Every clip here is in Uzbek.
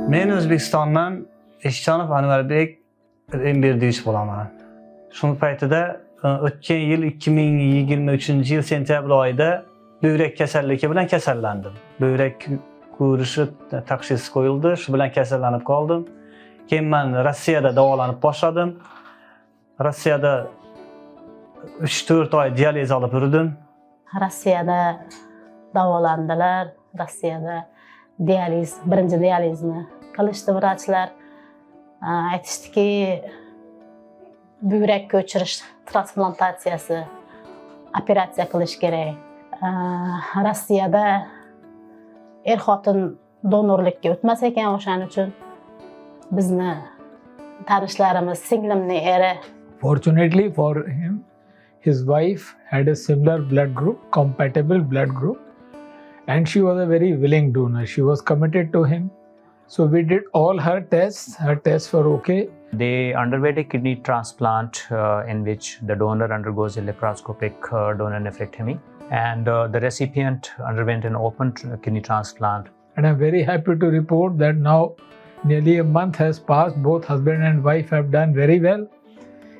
Men O'zbekistondan Eshonov Anvarbek Emberdiyeviç bo'laman. Shunday paytida o'tgan yil 2023-yil sentyabr oyida buyrak kasalligi bilan kasallandim. Buyrak ko'rishi tashxisi qo'yildi, shu bilan kasallanib qoldim. Keyin men Rossiyada davolanib boshladim. Rossiyada 3-4 oy dializ olib yurdim. Rossiyada davolandilar. Rossiyada birinchi dializni qilishdi vrachlar. Aytishdiki, buyrak ko'chirish transplantatsiyasi operatsiya qilish kerak. Rossiyada xotin donorlikka o'tmas ekan, o'shaning uchun bizni tanishlarimiz, singlimning eri. Fortunately for him, his wife had a similar blood group, compatible blood group, and she was a very willing donor. She was committed to him. So we did all her tests. Her tests were okay. They underwent a kidney transplant in which the donor undergoes a laparoscopic donor nephrectomy, and the recipient underwent an open kidney transplant. And I'm very happy to report that now nearly a month has passed. Both husband and wife have done very well.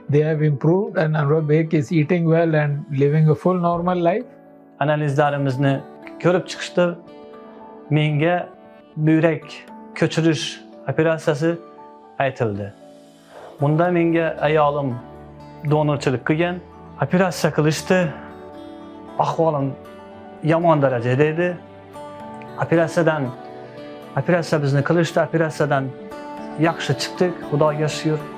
They have improved, and Anwarbek is eating well and living a full normal life. Analizlarimizni ko'rib chiqishdi. Menga buyrak ko'chirish operatsiyasi aytildi. Bunda menga ayolim donorchilik qilgan. Operatsiya qilishdi. Ahvolim yomon darajada edi. Operatsiya bizni qilishdi. Operatsiyadan yaxshi chiqdik, Xudoga shukr.